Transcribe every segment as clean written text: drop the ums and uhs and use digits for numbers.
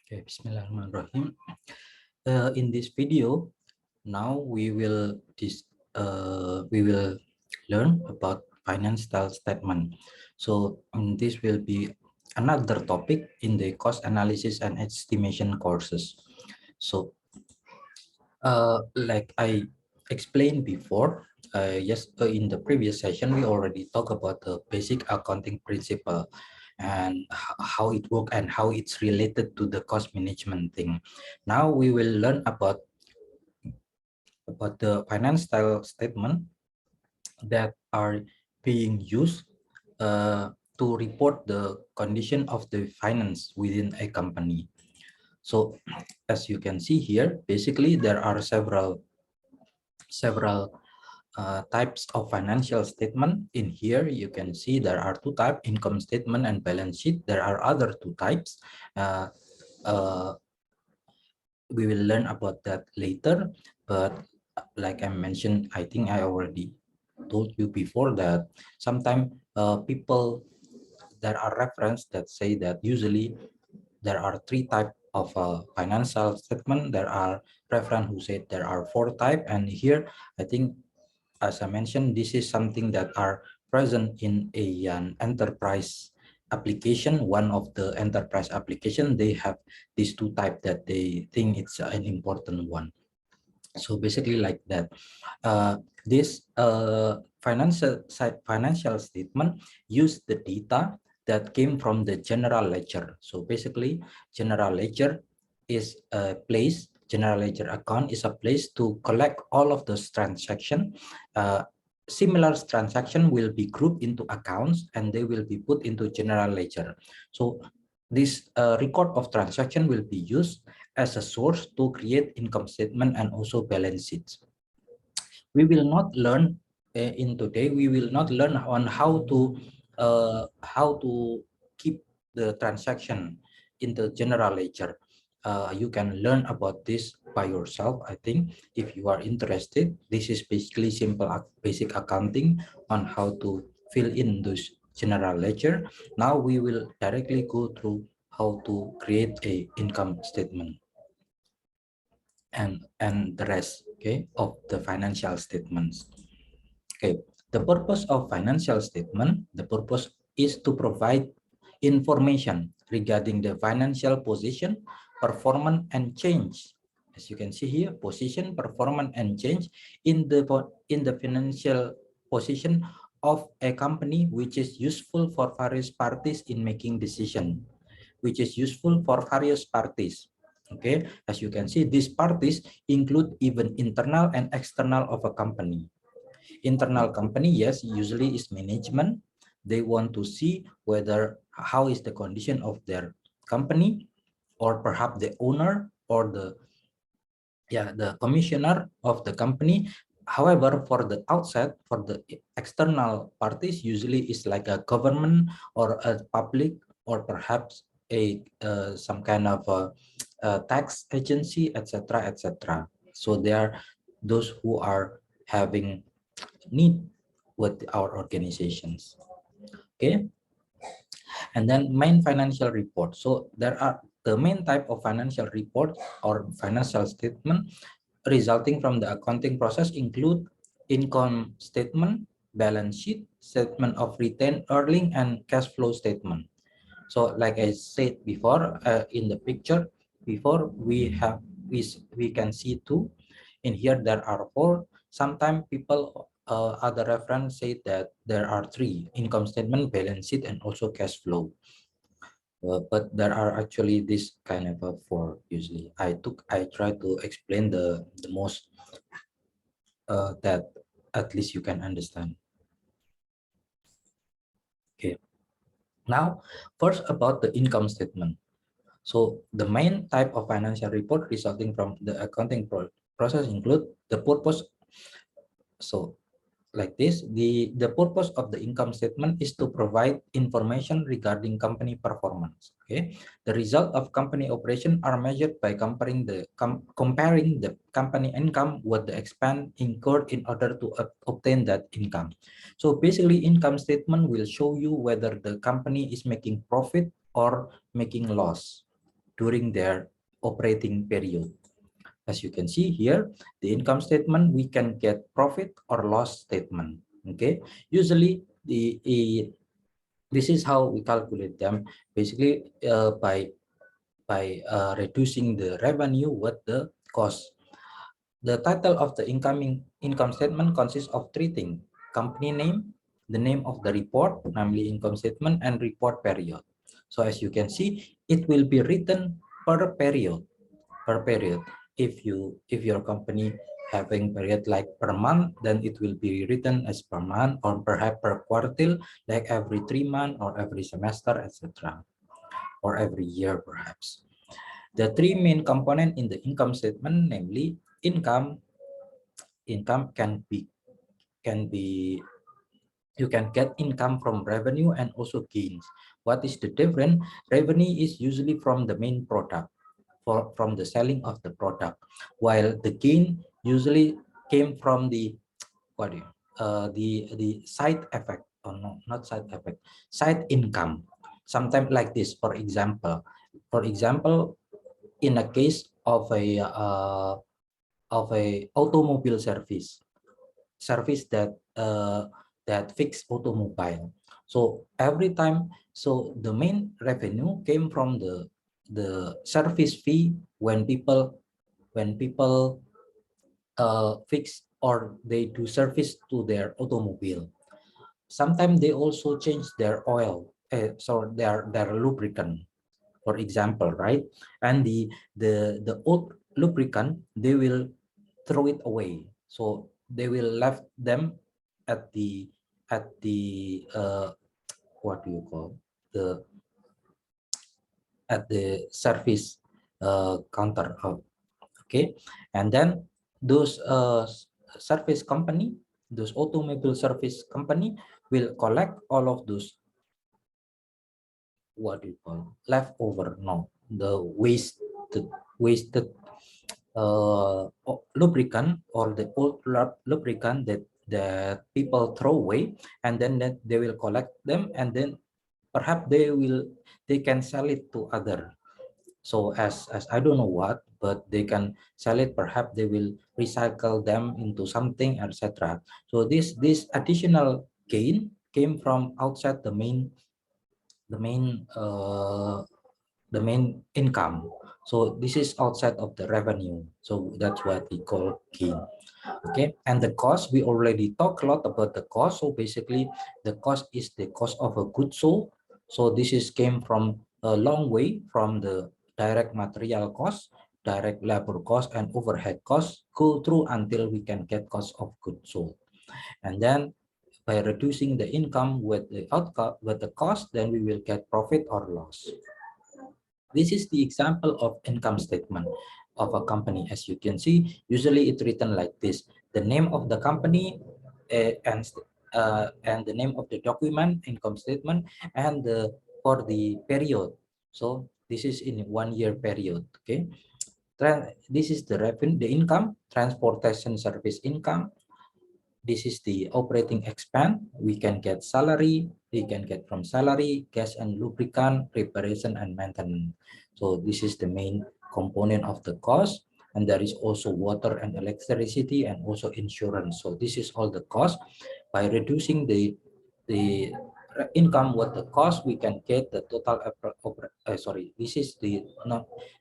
Okay, Bismillahirrahmanirrahim. In this video, now we will learn about financial statement. So this will be another topic in the cost analysis and estimation courses. So like I explained before, in the previous session we already talked about the basic accounting principle and how it works and how it's related to the cost management thing. Now we will learn about the financial statement that are being used to report the condition of the finance within a company. So as you can see here, basically there are several types of financial statement. In here you can see there are two types: income statement and balance sheet. There are other two types. uh, uh, we will learn about that later, but like I mentioned, I think I already told you before that sometimes people, there are reference that say that usually there are three types of financial statement. There are reference who said there are four types, and here I think, as I mentioned, this is something that are present in an enterprise application. One of the enterprise application, they have these two types that they think it's an important one. So basically like that. This financial statement use the data that came from the general ledger. So basically general ledger is a place, general ledger account is a place to collect all of those transactions. Similar transaction will be grouped into accounts and they will be put into general ledger. So this record of transaction will be used as a source to create income statement and also balance sheets. We will not learn in today. We will not learn on how to keep the transaction in the general ledger. You can learn about this by yourself. I think if you are interested, this is basically simple basic accounting on how to fill in those general ledger. Now we will directly go through how to create a income statement and the rest, okay, of the financial statements. Okay, the purpose of financial statement, the purpose is to provide information regarding the financial position, performance, and change. As you can see here, position, performance, and change in the financial position of a company, which is useful for various parties in making decision, which is useful for various parties. Okay, as you can see, these parties include even internal and external of a company. Internal company, yes, usually is management. They want to see whether how is the condition of their company, or perhaps the owner or the commissioner of the company. However, for the outside, for the external parties, usually is like a government or a public, or perhaps a some kind of a tax agency, etc., etc. So they are those who are having need with our organizations. Okay, and then main financial report. So there are the main type of financial report or financial statement resulting from the accounting process include income statement, balance sheet, statement of retained earning, and cash flow statement. So like I said before, in the picture before, we can see two. In here there are four. Sometimes people other reference say that there are three: income statement, balance sheet, and also cash flow. But there are actually this kind of four usually. I try to explain the most that at least you can understand. Okay, now first about the income statement. So the main type of financial report resulting from the accounting process include the purpose. So like this, the purpose of the income statement is to provide information regarding company performance. Okay, the result of company operation are measured by comparing the company income with the expense incurred in order to obtain that income. So basically income statement will show you whether the company is making profit or making loss. during their operating period. As you can see here, the income statement, we can get profit or loss statement. Okay, usually this is how we calculate them, basically by reducing the revenue with the cost. The title of the income statement consists of three things: company name, the name of the report, namely income statement, and report period. So as you can see, it will be written per period. If your company having period like per month, then it will be written as per month, or perhaps per quartile, like every 3 months or every semester, etc., or every year perhaps. The three main component in the income statement, namely income can be you can get income from revenue and also gains. What is the difference? Revenue is usually from the main product, from the selling of the product, while the gain usually came from the the side effect, or no, not side effect, side income. Sometimes like this. For example, in a case of a automobile service that fix automobile. So every time, so the main revenue came from the service fee when people fix or they do service to their automobile. Sometimes they also change their oil, so their lubricant, for example, right? And the old lubricant, they will throw it away, so they will left them at the what do you call, the at the service counter. Okay, and then those service company, those automobile service company will collect all of those, what do you call, leftover, no, the wasted lubricant, or the old lubricant that people throw away, and then they will collect them, and then perhaps they can sell it to other. So as I don't know what, but they can sell it, perhaps they will recycle them into something, etc. So this additional gain came from outside the main uh, the main income. So this is outside of the revenue, so that's what we call gain. Okay, and the cost, we already talked a lot about the cost. So basically the cost is the cost of a good sold. So this is came from a long way from the direct material cost, direct labor cost, and overhead costs, go through until we can get cost of goods sold. And then by reducing the income with the outcome with the cost, then we will get profit or loss. This is the example of income statement of a company. As you can see, usually it's written like this: the name of the company, and the name of the document, income statement, and for the period. So this is in 1 year period. Okay, this is the revenue, the income, transportation service income. This is the operating expense. We can get salary, we can get from salary, gas and lubricant, preparation and maintenance. So this is the main component of the cost. And there is also water and electricity, and also insurance. So this is all the cost. By reducing the income with the cost, we can get the total this is the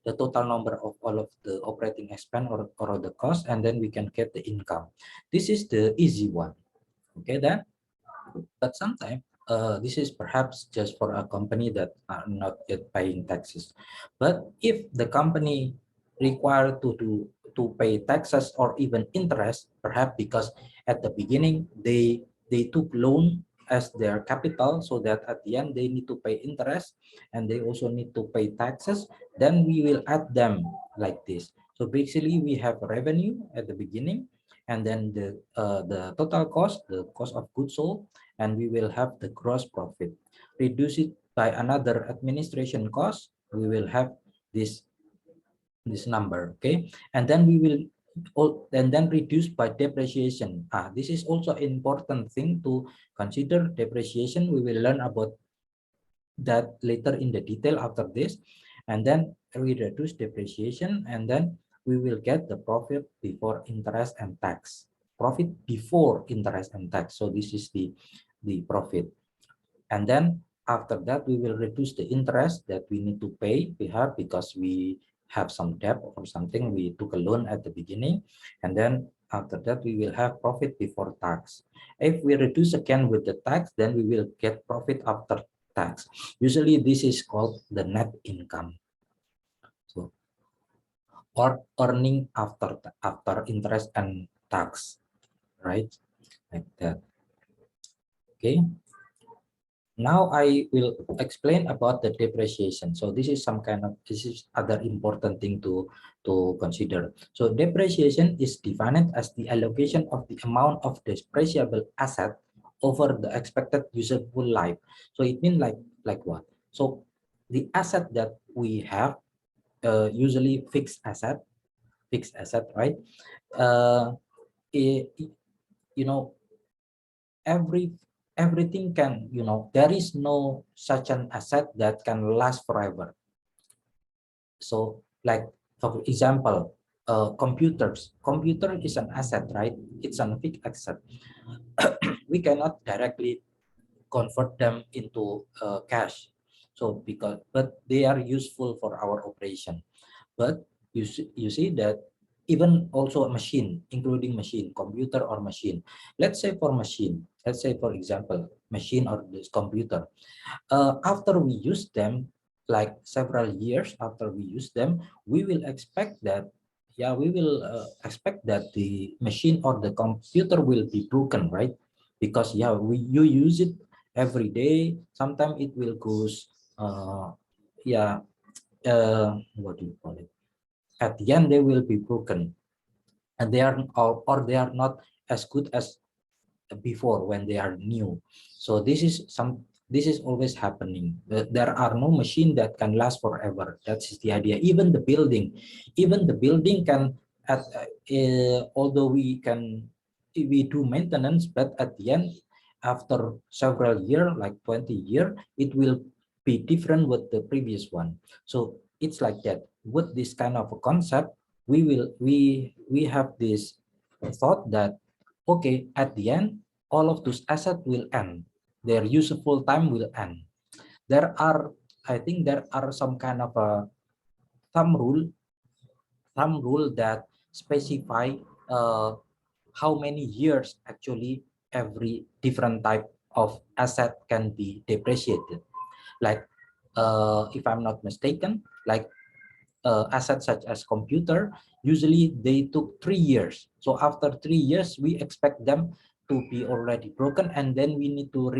total number of all of the operating expense, or the cost, and then we can get the income. This is the easy one. Okay, then, but sometimes this is perhaps just for a company that are not yet paying taxes. But if the company required to pay taxes or even interest, perhaps because at the beginning they took loan as their capital, so that at the end they need to pay interest and they also need to pay taxes, then we will add them like this. So basically we have revenue at the beginning, and then the total cost, the cost of goods sold, and we will have the gross profit. Reduce it by another administration cost, we will have this number. Okay, and then we will and then reduce by depreciation. This is also important thing to consider. Depreciation, we will learn about that later in the detail after this. and then we reduce depreciation, and then we will get the profit before interest and tax. Profit before interest and tax. So this is the profit. And then after that, we will reduce the interest that we need to pay because we have some debt or something. We took a loan at the beginning, and then after that, we will have profit before tax. If we reduce again with the tax, then we will get profit after tax. Usually, this is called the net income. So, or earning after interest and tax, right? Like that. Okay. Now I will explain about the depreciation. So this is other important thing to consider. So depreciation is defined as the allocation of the amount of depreciable asset over the expected useful life. So it means like what? So the asset that we have, usually fixed asset, right? Uh, it, you know, everything can, there is no such an asset that can last forever. So like, for example, computer is an asset, right? It's a fixed asset. We cannot directly convert them into cash. So but they are useful for our operation. But you see that even also a machine, including machine, computer or machine. Let's say for machine, let's say for example, machine or this computer. After we use them, like several years after we use them, we will expect that, yeah, we will expect that the machine or the computer will be broken, right? Because yeah, you use it every day. Sometimes it will goes, yeah, what do you call it? At the end, they will be broken, and they are, or they are not as good as before when they are new. So this is always happening. There are no machine that can last forever. That's the idea. Even the building can, although we do maintenance, but at the end, after several year, like 20 year, it will be different with the previous one. So it's like that. With this kind of a concept, we have this thought that, okay, at the end, all of those assets will end. Their useful time will end. There are, I think there are some kind of a thumb rule, that specify uh, how many years actually every different type of asset can be depreciated. Like, if I'm not mistaken, like assets such as computer, usually they took 3 years. So after 3 years, we expect them to be already broken, and then we need to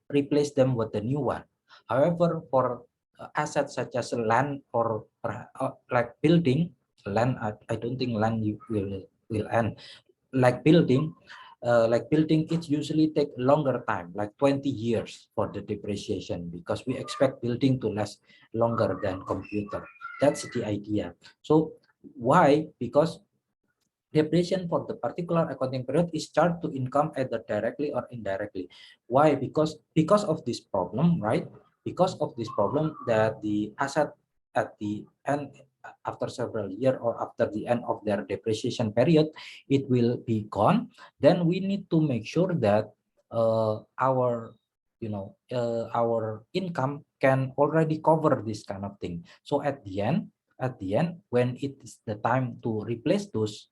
replace them with a new one. However, for assets such as land or like building, land, I don't think land will end. Like building, it usually take longer time, like 20 years for the depreciation, because we expect building to last longer than computer. That's the idea. So why? Because depreciation for the particular accounting period is charged to income either directly or indirectly. Why? Because of this problem, right? Because of this problem that the asset at the end, after several years or after the end of their depreciation period, it will be gone. Then we need to make sure that our income can already cover this kind of thing. So at the end, when it is the time to replace those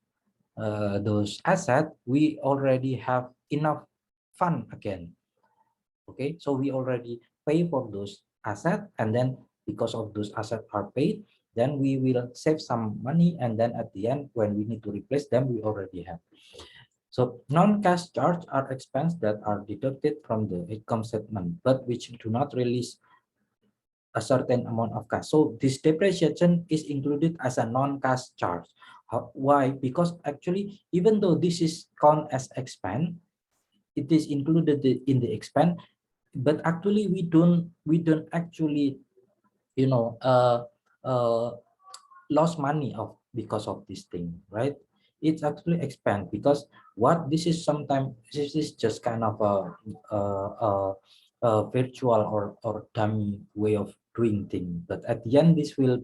assets, we already have enough fund again. Okay, so we already pay for those assets, and then because of those assets are paid, then we will save some money, and then at the end, when we need to replace them, we already have. So non-cash charge are expense that are deducted from the income statement, but which do not release a certain amount of cash. So this depreciation is included as a non-cash charge. Why? Because actually, even though this is count as expense, it is included in the expense, but actually we don't actually, you know, lost money because of this thing, right? It's actually expense, because what this is, sometimes this is just kind of a virtual or dummy way of doing thing, but at the end this will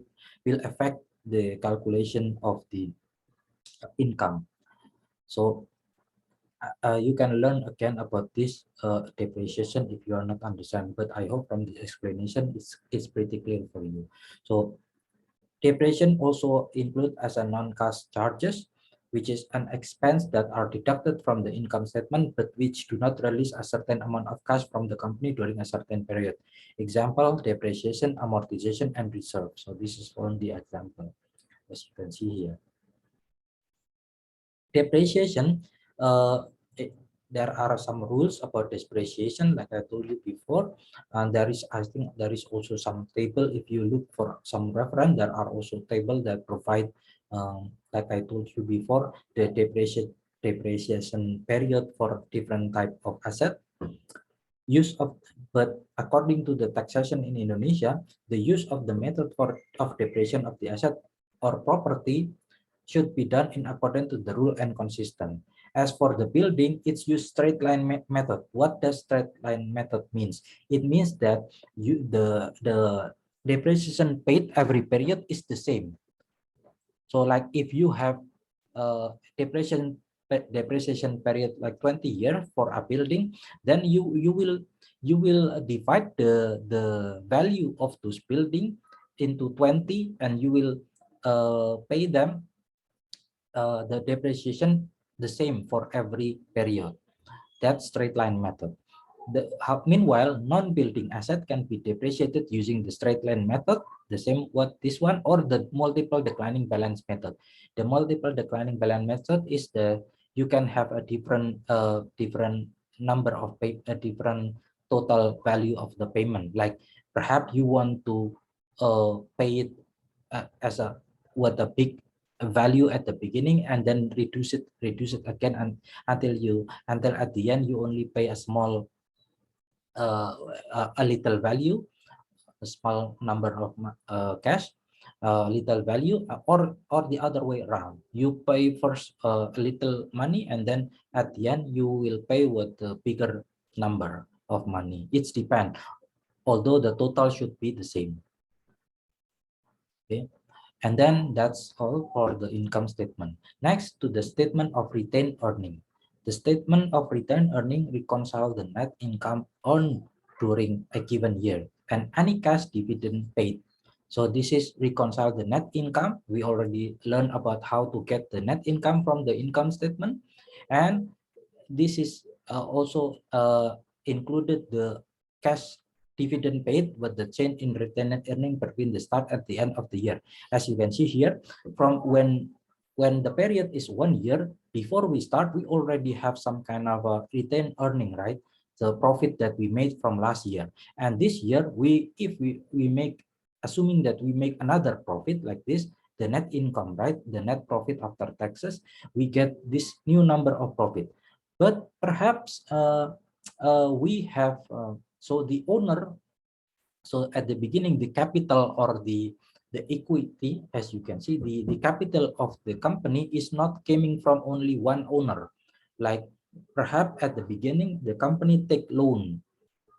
affect the calculation of the income. So you can learn again about this depreciation if you are not understand, but I hope from the explanation it's pretty clear for you. So depreciation also include as a non-cash charges, which is an expense that are deducted from the income statement, but which do not release a certain amount of cash from the company during a certain period. Example, depreciation, amortization, and reserve. So this is only example, as you can see here. Depreciation, uh, there are some rules about depreciation, like I told you before, and there is, I think there is also some table. If you look for some reference, there are also table that provide, like I told you before, the depreciation period for different type of asset. Use of, but according to the taxation in Indonesia, the use of the method of depreciation of the asset or property should be done in accordance to the rule and consistent. As for the building, it's use straight line method. What does straight line method means? It means that the depreciation paid every period is the same. So like if you have depreciation period like 20 years for a building, then you will divide the value of those building into 20, and you will pay them the depreciation the same for every period. That's straight line method. Meanwhile, non-building asset can be depreciated using the straight line method, the same what this one, or the multiple declining balance method. The multiple declining balance method is the, you can have a different number of a different total value of the payment. Like perhaps you want to pay it as a what a big value at the beginning, and then reduce it again, and until at the end you only pay a small uh, a little value, a small number of cash, little value, or the other way around. You pay first a little money, and then at the end you will pay with the bigger number of money. It's depend, although the total should be the same. Okay. And then that's all for the income statement. Next to the statement of retained earning. The statement of retained earning reconcile the net income earned during a given year and any cash dividend paid. So this is reconcile the net income. We already learned about how to get the net income from the income statement. And this is also included the cash dividend paid with the change in retained earning between the start at the end of the year. As you can see here, from when the period is 1 year, before we start, we already have some kind of a retained earning, right? The profit that we made from last year. And this year, if we make, assuming that we make another profit like this, the net income, right? The net profit after taxes, we get this new number of profit. But perhaps we have, so the owner, so at the beginning, the capital or the equity, as you can see, the capital of the company is not coming from only one owner. Like perhaps at the beginning, the company take loan,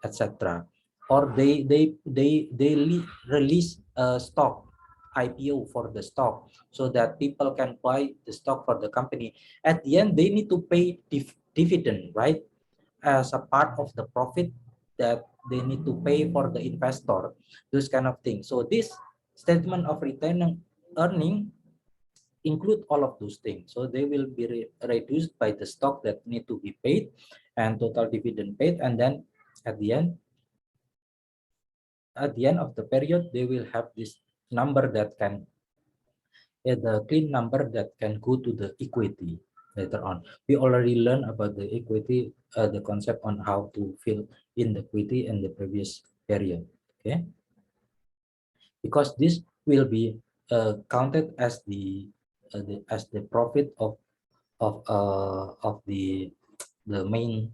etc. Or they release stock, IPO for the stock, so that people can buy the stock for the company. At the end, they need to pay dividend, right? As a part of the profit that they need to pay for the investor, those kind of things. So this statement of retained earning include all of those things. So they will be reduced by the stock that need to be paid and total dividend paid, and then at the end of the period, they will have this number that can, the clean number that can go to the equity later on. We already learned about the equity, the concept on how to fill in the equity in the previous period. Okay, because this will be counted as the profit of the main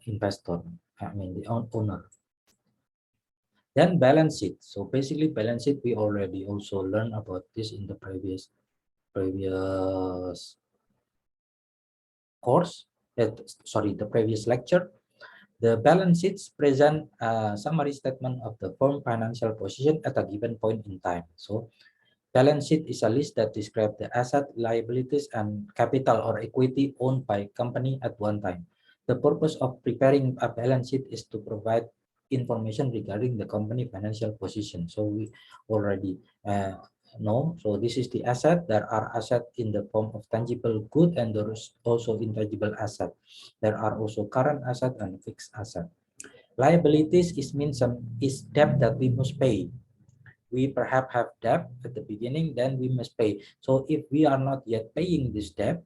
investor. I mean the owner. Then balance sheet. So basically balance sheet, we already also learned about this in the previous course, sorry, the previous lecture. The balance sheets present a summary statement of the firm financial position at a given point in time. So balance sheet is a list that describes the asset, liabilities, and capital or equity owned by company at one time. The purpose of preparing a balance sheet is to provide information regarding the company financial position. So we already know. So this is the asset. There are assets in the form of tangible good, and there is also intangible asset. There are also current asset and fixed asset. Liabilities is debt that we must pay. We perhaps have debt at the beginning, then we must pay. So if we are not yet paying this debt,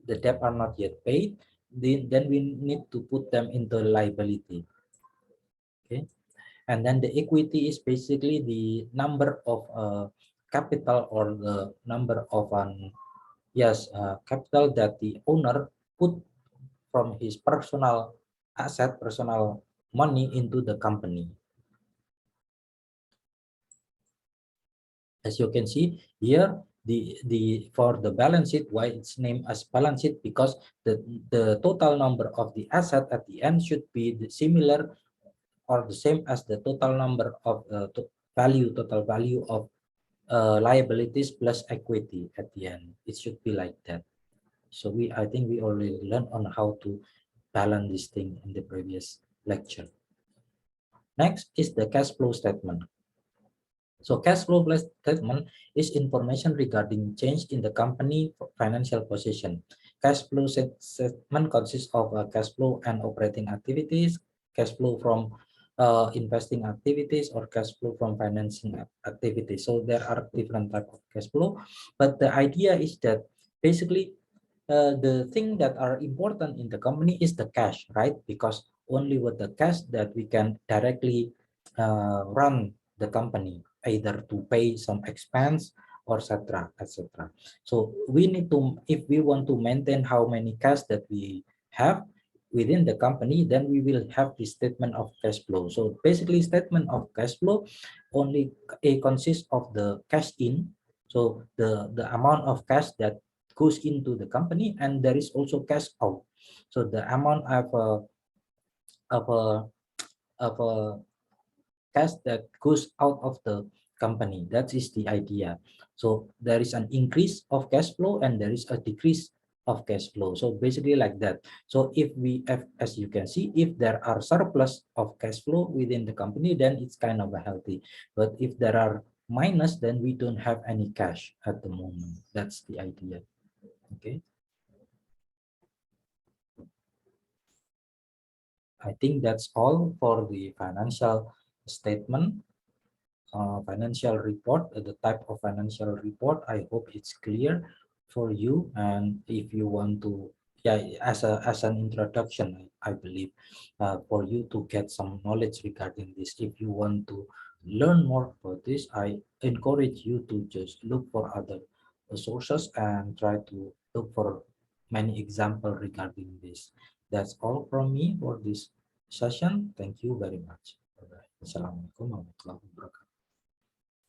the debt are not yet paid, then we need to put them into liability. Okay, and then the equity is basically the number of capital, or the number of capital that the owner put from his personal asset, personal money into the company. As you can see here, the for the balance sheet, why it's named as balance sheet, because the total number of the asset at the end should be similar or the same as the total number of total value of liabilities plus equity at the end. It should be like that. So I think we already learned on how to balance this thing in the previous lecture. Next is the cash flow statement. So cash flow statement is information regarding change in the company financial position. Cash flow statement consists of cash flow and operating activities, cash flow from investing activities, or cash flow from financing activities. So there are different types of cash flow, but the idea is that basically the thing that are important in the company is the cash, right? Because only with the cash that we can directly run the company, either to pay some expense or etc. etc. So we need to, if we want to maintain how many cash that we have within the company, then we will have the statement of cash flow. So basically, statement of cash flow only consists of the cash in, so the amount of cash that goes into the company, and there is also cash out. So the amount of a of a cash that goes out of the company. That is the idea. So there is an increase of cash flow and there is a decrease of cash flow. So basically like that. So if we have, as you can see, if there are surplus of cash flow within the company, then it's kind of a healthy. But if there are minus, then we don't have any cash at the moment. That's the idea. Okay. I think that's all for the financial statement, financial report, the type of financial report. I hope it's clear for you. And if you want to, as an introduction, I believe, for you to get some knowledge regarding this. If you want to learn more about this, I encourage you to just look for other sources and try to look for many examples regarding this. That's all from me for this session. Thank you very much. Bye-bye. Assalamualaikum warahmatullahi wabarakatuh.